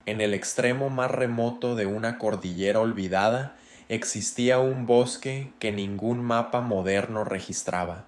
En el extremo más remoto de una cordillera olvidada existía un bosque que ningún mapa moderno registraba.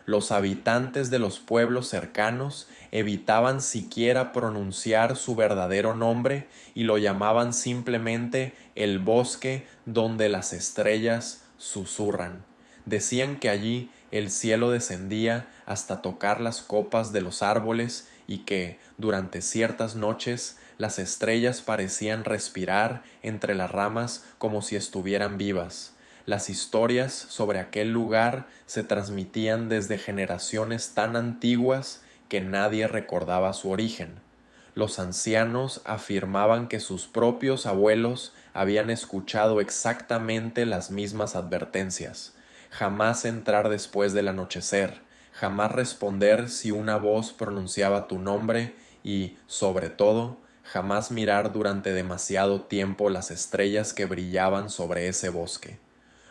Los habitantes de los pueblos cercanos evitaban siquiera pronunciar su verdadero nombre y lo llamaban simplemente el bosque donde las estrellas susurran. Decían que allí el cielo descendía hasta tocar las copas de los árboles y que, durante ciertas noches, las estrellas parecían respirar entre las ramas como si estuvieran vivas. Las historias sobre aquel lugar se transmitían desde generaciones tan antiguas que nadie recordaba su origen. Los ancianos afirmaban que sus propios abuelos habían escuchado exactamente las mismas advertencias: jamás entrar después del anochecer, jamás responder si una voz pronunciaba tu nombre y, sobre todo, jamás mirar durante demasiado tiempo las estrellas que brillaban sobre ese bosque.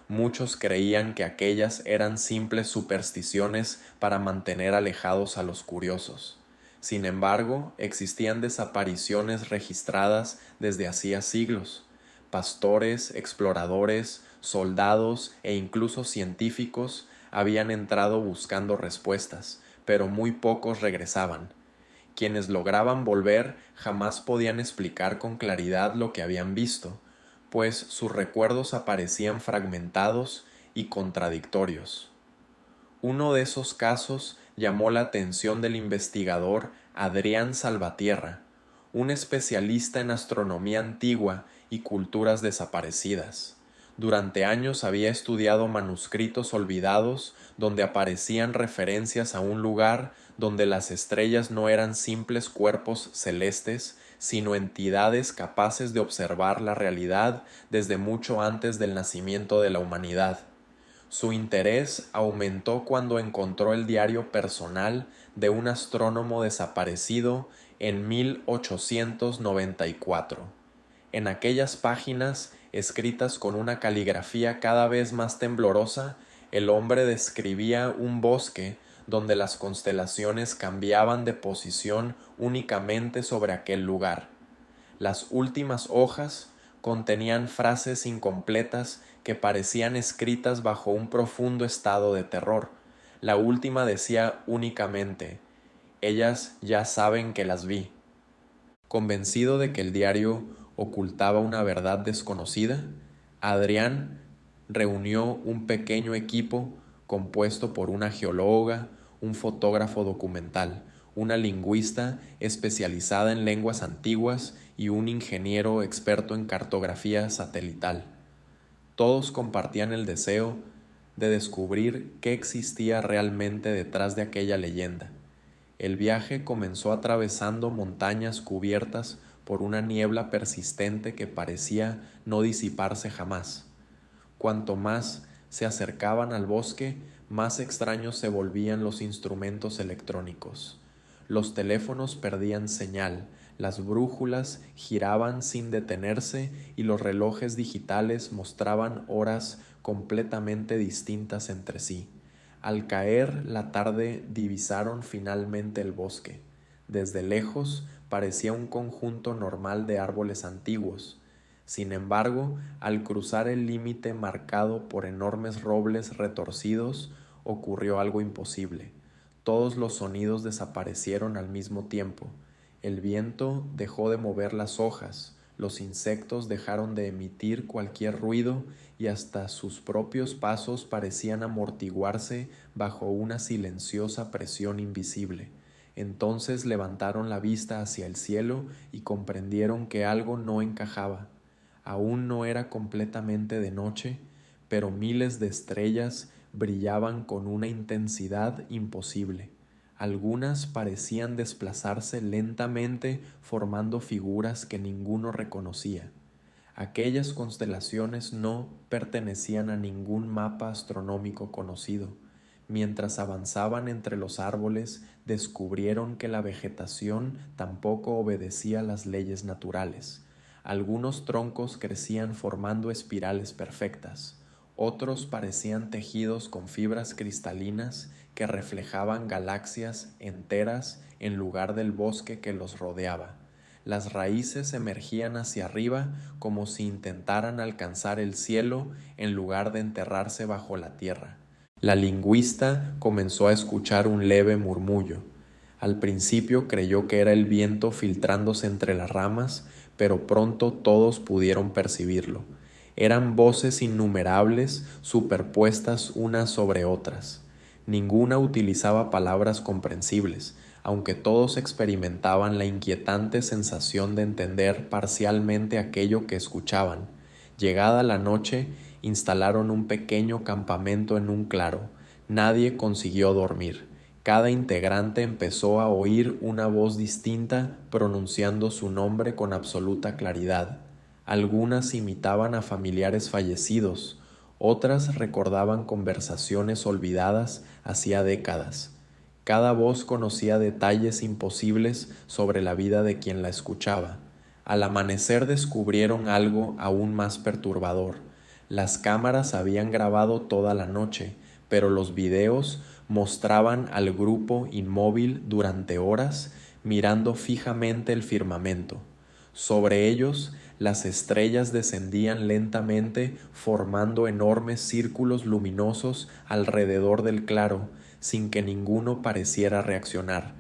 Muchos creían que aquellas eran simples supersticiones para mantener alejados a los curiosos. Sin embargo, existían desapariciones registradas desde hacía siglos. Pastores, exploradores, soldados e incluso científicos habían entrado buscando respuestas, pero muy pocos regresaban. Quienes lograban volver jamás podían explicar con claridad lo que habían visto, pues sus recuerdos aparecían fragmentados y contradictorios. Uno de esos casos llamó la atención del investigador Adrián Salvatierra, un especialista en astronomía antigua y culturas desaparecidas. Durante años había estudiado manuscritos olvidados donde aparecían referencias a un lugar donde las estrellas no eran simples cuerpos celestes, sino entidades capaces de observar la realidad desde mucho antes del nacimiento de la humanidad. Su interés aumentó cuando encontró el diario personal de un astrónomo desaparecido en 1894. En aquellas páginas, escritas con una caligrafía cada vez más temblorosa, el hombre describía un bosque donde las constelaciones cambiaban de posición únicamente sobre aquel lugar. Las últimas hojas contenían frases incompletas que parecían escritas bajo un profundo estado de terror. La última decía únicamente: ellas ya saben que las vi. Convencido de que el diario ocultaba una verdad desconocida, Adrián reunió un pequeño equipo compuesto por una geóloga, un fotógrafo documental, una lingüista especializada en lenguas antiguas y un ingeniero experto en cartografía satelital. Todos compartían el deseo de descubrir qué existía realmente detrás de aquella leyenda. El viaje comenzó atravesando montañas cubiertas por una niebla persistente que parecía no disiparse jamás. Cuanto más se acercaban al bosque, más extraños se volvían los instrumentos electrónicos. Los teléfonos perdían señal, las brújulas giraban sin detenerse y los relojes digitales mostraban horas completamente distintas entre sí. Al caer la tarde divisaron finalmente el bosque. Desde lejos parecía un conjunto normal de árboles antiguos. Sin embargo, al cruzar el límite marcado por enormes robles retorcidos, ocurrió algo imposible. Todos los sonidos desaparecieron al mismo tiempo. El viento dejó de mover las hojas, los insectos dejaron de emitir cualquier ruido y hasta sus propios pasos parecían amortiguarse bajo una silenciosa presión invisible. Entonces levantaron la vista hacia el cielo y comprendieron que algo no encajaba. Aún no era completamente de noche, pero miles de estrellas brillaban con una intensidad imposible. Algunas parecían desplazarse lentamente formando figuras que ninguno reconocía. Aquellas constelaciones no pertenecían a ningún mapa astronómico conocido. Mientras avanzaban entre los árboles, descubrieron que la vegetación tampoco obedecía las leyes naturales. Algunos troncos crecían formando espirales perfectas, otros parecían tejidos con fibras cristalinas que reflejaban galaxias enteras en lugar del bosque que los rodeaba. Las raíces emergían hacia arriba como si intentaran alcanzar el cielo en lugar de enterrarse bajo la tierra. La lingüista comenzó a escuchar un leve murmullo. Al principio creyó que era el viento filtrándose entre las ramas, pero pronto todos pudieron percibirlo. Eran voces innumerables superpuestas unas sobre otras. Ninguna utilizaba palabras comprensibles, aunque todos experimentaban la inquietante sensación de entender parcialmente aquello que escuchaban. Llegada la noche, instalaron un pequeño campamento en un claro. Nadie consiguió dormir. Cada integrante empezó a oír una voz distinta pronunciando su nombre con absoluta claridad. Algunas imitaban a familiares fallecidos, otras recordaban conversaciones olvidadas hacía décadas. Cada voz conocía detalles imposibles sobre la vida de quien la escuchaba. Al amanecer descubrieron algo aún más perturbador. Las cámaras habían grabado toda la noche, pero los videos mostraban al grupo inmóvil durante horas, mirando fijamente el firmamento. Sobre ellos, las estrellas descendían lentamente, formando enormes círculos luminosos alrededor del claro, sin que ninguno pareciera reaccionar.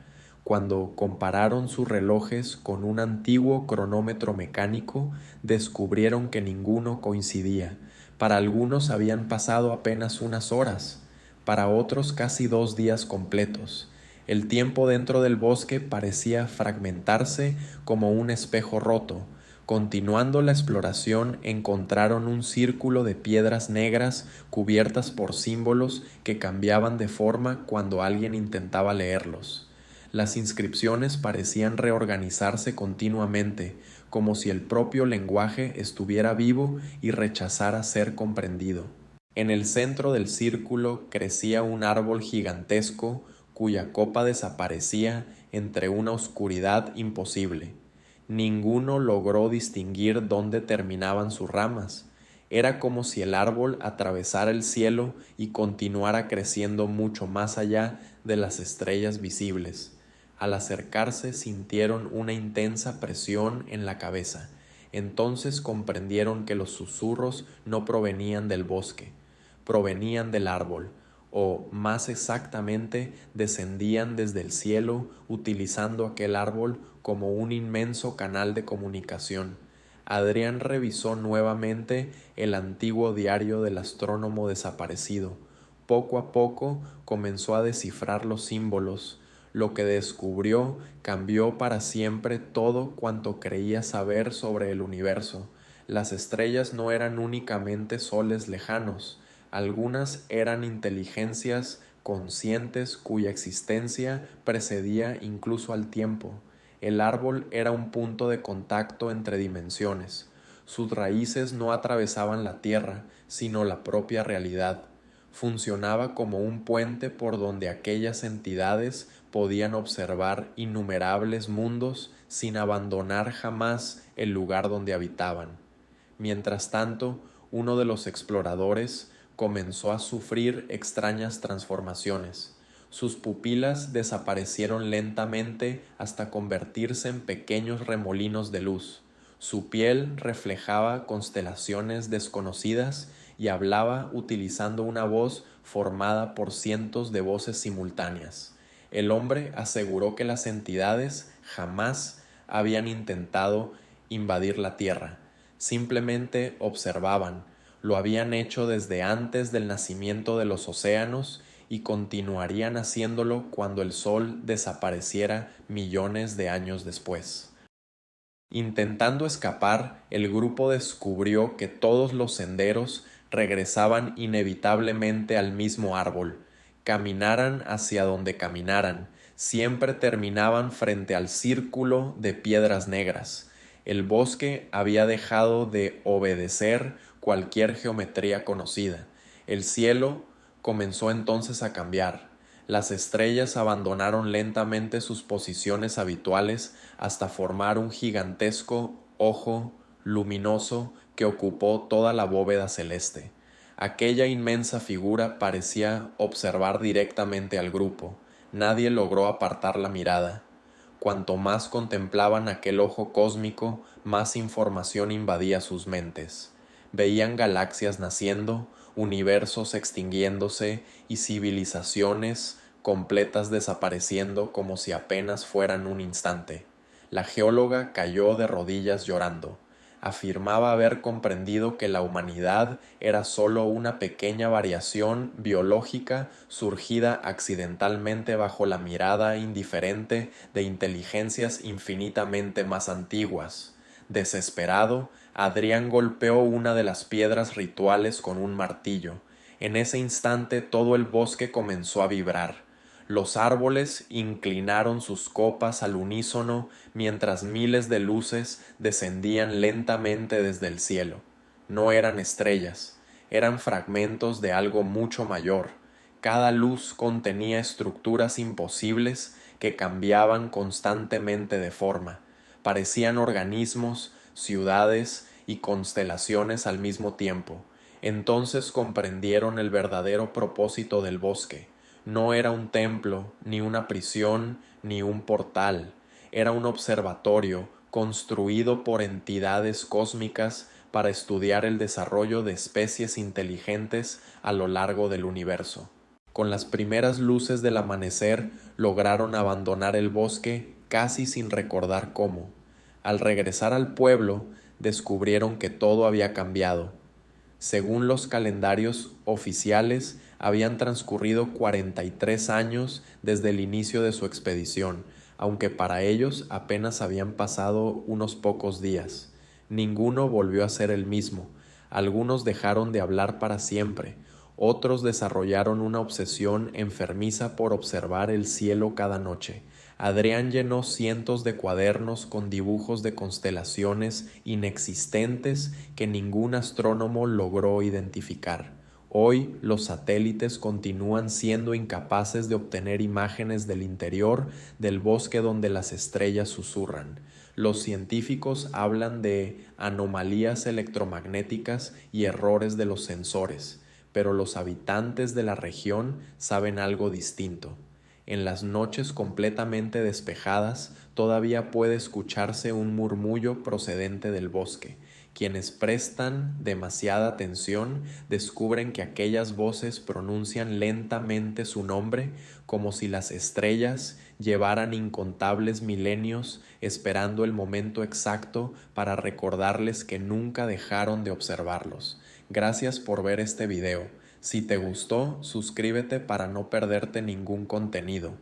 Cuando compararon sus relojes con un antiguo cronómetro mecánico, descubrieron que ninguno coincidía. Para algunos habían pasado apenas unas horas, para otros casi 2 días completos. El tiempo dentro del bosque parecía fragmentarse como un espejo roto. Continuando la exploración, encontraron un círculo de piedras negras cubiertas por símbolos que cambiaban de forma cuando alguien intentaba leerlos. Las inscripciones parecían reorganizarse continuamente, como si el propio lenguaje estuviera vivo y rechazara ser comprendido. En el centro del círculo crecía un árbol gigantesco cuya copa desaparecía entre una oscuridad imposible. Ninguno logró distinguir dónde terminaban sus ramas. Era como si el árbol atravesara el cielo y continuara creciendo mucho más allá de las estrellas visibles. Al acercarse sintieron una intensa presión en la cabeza. Entonces comprendieron que los susurros no provenían del bosque, provenían del árbol, o más exactamente descendían desde el cielo utilizando aquel árbol como un inmenso canal de comunicación. Adrián revisó nuevamente el antiguo diario del astrónomo desaparecido. Poco a poco comenzó a descifrar los símbolos. Lo que descubrió cambió para siempre todo cuanto creía saber sobre el universo. Las estrellas no eran únicamente soles lejanos, algunas eran inteligencias conscientes cuya existencia precedía incluso al tiempo. El árbol era un punto de contacto entre dimensiones. Sus raíces no atravesaban la tierra, sino la propia realidad. Funcionaba como un puente por donde aquellas entidades podían observar innumerables mundos sin abandonar jamás el lugar donde habitaban. Mientras tanto, uno de los exploradores comenzó a sufrir extrañas transformaciones. Sus pupilas desaparecieron lentamente hasta convertirse en pequeños remolinos de luz. Su piel reflejaba constelaciones desconocidas y hablaba utilizando una voz formada por cientos de voces simultáneas. El hombre aseguró que las entidades jamás habían intentado invadir la tierra, simplemente observaban. Lo habían hecho desde antes del nacimiento de los océanos y continuarían haciéndolo cuando el sol desapareciera millones de años después. Intentando escapar, el grupo descubrió que todos los senderos regresaban inevitablemente al mismo árbol. Caminaran hacia donde caminaran, siempre terminaban frente al círculo de piedras negras. El bosque había dejado de obedecer cualquier geometría conocida. El cielo comenzó entonces a cambiar. Las estrellas abandonaron lentamente sus posiciones habituales hasta formar un gigantesco ojo luminoso que ocupó toda la bóveda celeste. Aquella inmensa figura parecía observar directamente al grupo. Nadie logró apartar la mirada. Cuanto más contemplaban aquel ojo cósmico, más información invadía sus mentes. Veían galaxias naciendo, universos extinguiéndose y civilizaciones completas desapareciendo como si apenas fueran un instante. La geóloga cayó de rodillas llorando. Afirmaba haber comprendido que la humanidad era sólo una pequeña variación biológica surgida accidentalmente bajo la mirada indiferente de inteligencias infinitamente más antiguas. Desesperado, Adrián golpeó una de las piedras rituales con un martillo. En ese instante todo el bosque comenzó a vibrar. Los árboles inclinaron sus copas al unísono mientras miles de luces descendían lentamente desde el cielo. No eran estrellas, eran fragmentos de algo mucho mayor. Cada luz contenía estructuras imposibles que cambiaban constantemente de forma. Parecían organismos, ciudades y constelaciones al mismo tiempo. Entonces comprendieron el verdadero propósito del bosque. No era un templo, ni una prisión, ni un portal. Era un observatorio construido por entidades cósmicas para estudiar el desarrollo de especies inteligentes a lo largo del universo. Con las primeras luces del amanecer lograron abandonar el bosque casi sin recordar cómo. Al regresar al pueblo, descubrieron que todo había cambiado. Según los calendarios oficiales, habían transcurrido 43 años desde el inicio de su expedición, aunque para ellos apenas habían pasado unos pocos días. Ninguno volvió a ser el mismo. Algunos dejaron de hablar para siempre. Otros desarrollaron una obsesión enfermiza por observar el cielo cada noche. Adrián llenó cientos de cuadernos con dibujos de constelaciones inexistentes que ningún astrónomo logró identificar. Hoy los satélites continúan siendo incapaces de obtener imágenes del interior del bosque donde las estrellas susurran. Los científicos hablan de anomalías electromagnéticas y errores de los sensores, pero los habitantes de la región saben algo distinto. En las noches completamente despejadas todavía puede escucharse un murmullo procedente del bosque. Quienes prestan demasiada atención descubren que aquellas voces pronuncian lentamente su nombre como si las estrellas llevaran incontables milenios esperando el momento exacto para recordarles que nunca dejaron de observarlos. Gracias por ver este video. Si te gustó, suscríbete para no perderte ningún contenido.